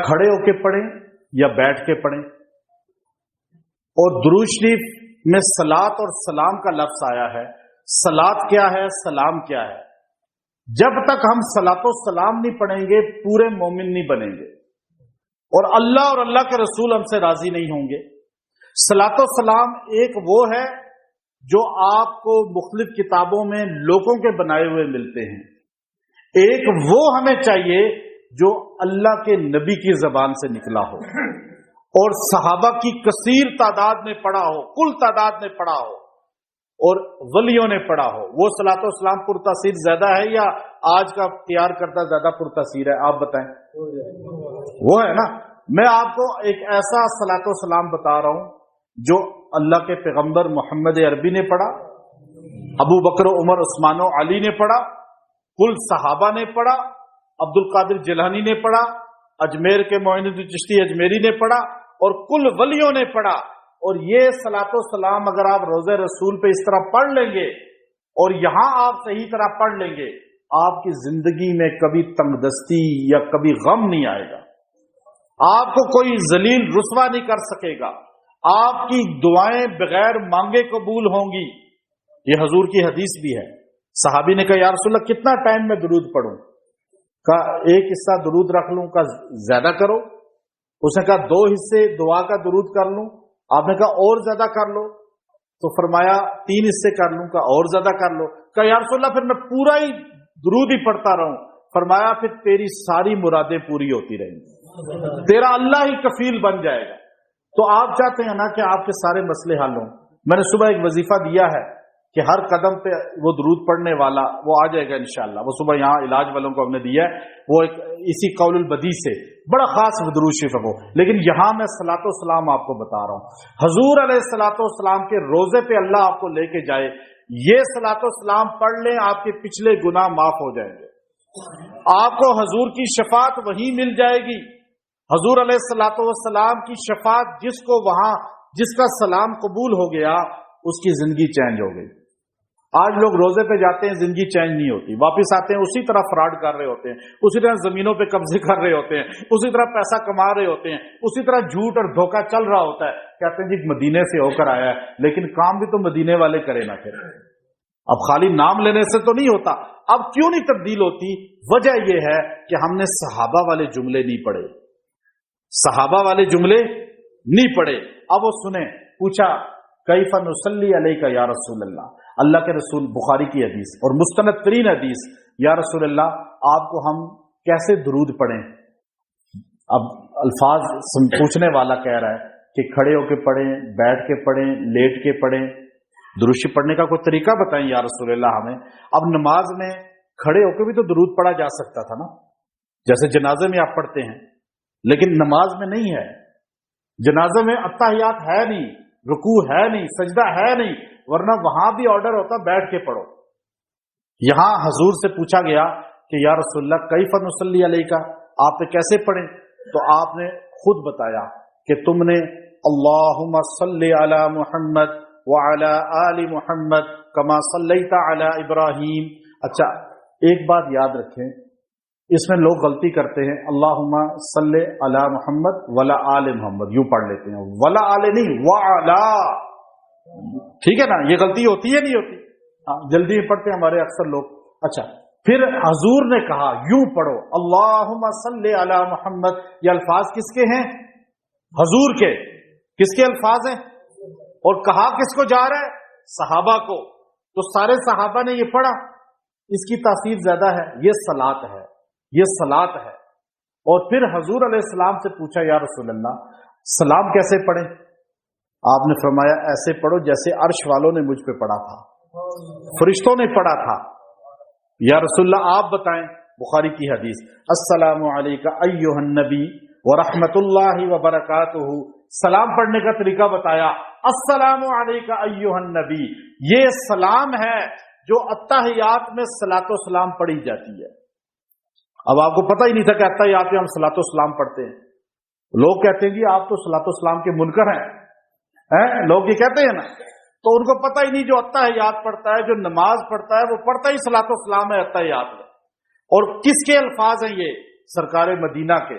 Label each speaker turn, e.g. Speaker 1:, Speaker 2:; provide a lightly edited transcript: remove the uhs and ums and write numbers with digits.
Speaker 1: کھڑے ہو کے پڑھیں یا بیٹھ کے پڑھیں. اور درود شریف میں صلات اور سلام کا لفظ آیا ہے. صلات کیا ہے، سلام کیا ہے؟ جب تک ہم صلات و سلام نہیں پڑھیں گے پورے مومن نہیں بنیں گے، اور اللہ کے رسول ہم سے راضی نہیں ہوں گے. صلات و سلام ایک وہ ہے جو آپ کو مختلف کتابوں میں لوگوں کے بنائے ہوئے ملتے ہیں، ایک وہ ہمیں چاہیے جو اللہ کے نبی کی زبان سے نکلا ہو اور صحابہ کی کثیر تعداد نے پڑھا ہو، کل تعداد نے پڑھا ہو اور ولیوں نے پڑھا ہو. وہ صلات و سلام پرتاثیر زیادہ ہے یا آج کا تیار کرتا زیادہ پرتاثیر ہے؟ آپ بتائیں. وہ ہے نا. میں آپ کو ایک ایسا صلات و سلام بتا رہا ہوں جو اللہ کے پیغمبر محمد عربی نے پڑھا، ابو بکر عمر عثمان و علی نے پڑھا، کل صحابہ نے پڑھا، عبد القادر جیلانی نے پڑھا، اجمیر کے معین الدین چشتی اجمیری نے پڑھا اور کل ولیوں نے پڑھا. اور یہ صلات و سلام اگر آپ روزہ رسول پہ اس طرح پڑھ لیں گے اور یہاں آپ صحیح طرح پڑھ لیں گے، آپ کی زندگی میں کبھی تنگ دستی یا کبھی غم نہیں آئے گا، آپ کو کوئی ذلیل رسوا نہیں کر سکے گا، آپ کی دعائیں بغیر مانگے قبول ہوں گی. یہ حضور کی حدیث بھی ہے. صحابی نے کہا یا رسول اللہ کتنا ٹائم میں درود پڑھوں؟ کہا ایک حصہ درود رکھ لوں. کہا زیادہ کرو. اس نے کہا 2 حصے دعا کا درود کر لوں. آپ نے کہا اور زیادہ کر لو. تو فرمایا 3 حصے کر لوں. کہا اور زیادہ کر لو. کہا یا رسول اللہ پھر میں پورا ہی درود ہی پڑھتا رہوں. فرمایا پھر تیری ساری مرادیں پوری ہوتی رہیں گی، تیرا اللہ ہی کفیل بن جائے گا. تو آپ چاہتے ہیں نا کہ آپ کے سارے مسئلے حل ہوں. میں نے صبح ایک وظیفہ دیا ہے کہ ہر قدم پہ وہ درود پڑھنے والا وہ آ جائے گا انشاءاللہ. وہ صبح یہاں علاج والوں کو ہم نے دیا ہے، وہ ایک اسی قول البدی سے بڑا خاص درود شریف ہے وہ. لیکن یہاں میں صلاۃ و سلام آپ کو بتا رہا ہوں. حضور علیہ الصلاۃ والسلام کے روزے پہ اللہ آپ کو لے کے جائے، یہ صلاۃ و سلام پڑھ لیں آپ کے پچھلے گناہ معاف ہو جائیں گے. آپ کو حضور کی شفاعت وہیں مل جائے گی. حضور علیہ الصلاۃ والسلام کی شفاعت جس کو وہاں جس کا سلام قبول ہو گیا اس کی زندگی چینج ہو گئی. آج لوگ روزے پہ جاتے ہیں، زندگی چینج نہیں ہوتی، واپس آتے ہیں اسی طرح فراڈ کر رہے ہوتے ہیں، اسی طرح زمینوں پہ قبضے کر رہے ہوتے ہیں، اسی طرح پیسہ کما رہے ہوتے ہیں، اسی طرح جھوٹ اور دھوکہ چل رہا ہوتا ہے. کہتے ہیں جی مدینے سے ہو کر آیا ہے، لیکن کام بھی تو مدینے والے کرے نہ کرے. اب خالی نام لینے سے تو نہیں ہوتا. اب کیوں نہیں تبدیل ہوتی؟ وجہ یہ ہے کہ ہم نے صحابہ والے جملے نہیں پڑھے، صحابہ والے جملے نہیں پڑھے. اب وہ سنیں. پوچھا کیف نصلی علیک یا رسول اللہ، اللہ کے رسول، بخاری کی حدیث اور مستند ترین حدیث، یا رسول اللہ آپ کو ہم کیسے درود پڑھیں؟ اب الفاظ پوچھنے والا کہہ رہا ہے کہ کھڑے ہو کے پڑھیں، بیٹھ کے پڑھیں، لیٹ کے پڑھیں. درود شریف پڑھنے کا کوئی طریقہ بتائیں یا رسول اللہ ہمیں. اب نماز میں کھڑے ہو کے بھی تو درود پڑھا جا سکتا تھا نا، جیسے جنازے میں آپ پڑھتے ہیں، لیکن نماز میں نہیں ہے. جنازے میں اتحیات ہے نہیں، رکوع ہے نہیں، سجدہ ہے نہیں، ورنہ وہاں بھی آرڈر ہوتا بیٹھ کے پڑھو. یہاں حضور سے پوچھا گیا کہ یا رسول اللہ کیف نصلی علیک، آپ پہ کیسے پڑھیں؟ تو آپ نے خود بتایا کہ تم نے اللہم صلی علی محمد وعلی آل محمد کما صلیت علی ابراہیم. اچھا ایک بات یاد رکھیں، اس میں لوگ غلطی کرتے ہیں، اللہم صلی علی محمد ولا آل محمد، یوں پڑھ لیتے ہیں، ولا آل نہیں وعلا. ٹھیک ہے نا، یہ غلطی ہوتی ہے نہیں ہوتی؟ جلدی میں پڑھتے ہیں ہمارے اکثر لوگ. اچھا پھر حضور نے کہا یوں پڑھو اللہم صلی علی محمد. یہ الفاظ کس کے ہیں؟ حضور کے. کس کے الفاظ ہیں؟ اور کہا کس کو جا رہا ہے؟ صحابہ کو. تو سارے صحابہ نے یہ پڑھا، اس کی تاثیر زیادہ ہے. یہ صلات ہے، یہ صلات ہے. اور پھر حضور علیہ السلام سے پوچھا یا رسول اللہ سلام کیسے پڑھیں؟ آپ نے فرمایا ایسے پڑھو جیسے عرش والوں نے مجھ پہ پڑھا تھا، فرشتوں نے پڑھا تھا. یا رسول اللہ آپ بتائیں. بخاری کی حدیث، السلام علیکہ ایھا النبی ورحمۃ اللہ وبرکاتہ. سلام پڑھنے کا طریقہ بتایا، السلام علیکہ ایھا النبی. یہ سلام ہے جو اتحیات میں صلاۃ و سلام پڑھی جاتی ہے. اب آپ کو پتہ ہی نہیں تھا کہ اتحیات میں ہم صلاۃ و سلام پڑھتے ہیں. لوگ کہتے ہیں جی آپ تو صلاۃ و سلام کے منکر ہیں، لوگ یہ کہتے ہیں نا. تو ان کو پتہ ہی نہیں جو اتحیات پڑھتا ہے، جو نماز پڑھتا ہے، وہ پڑھتا ہی صلاۃ و سلام ہے اتحیات میں. اور کس کے الفاظ ہیں یہ؟ سرکار مدینہ کے.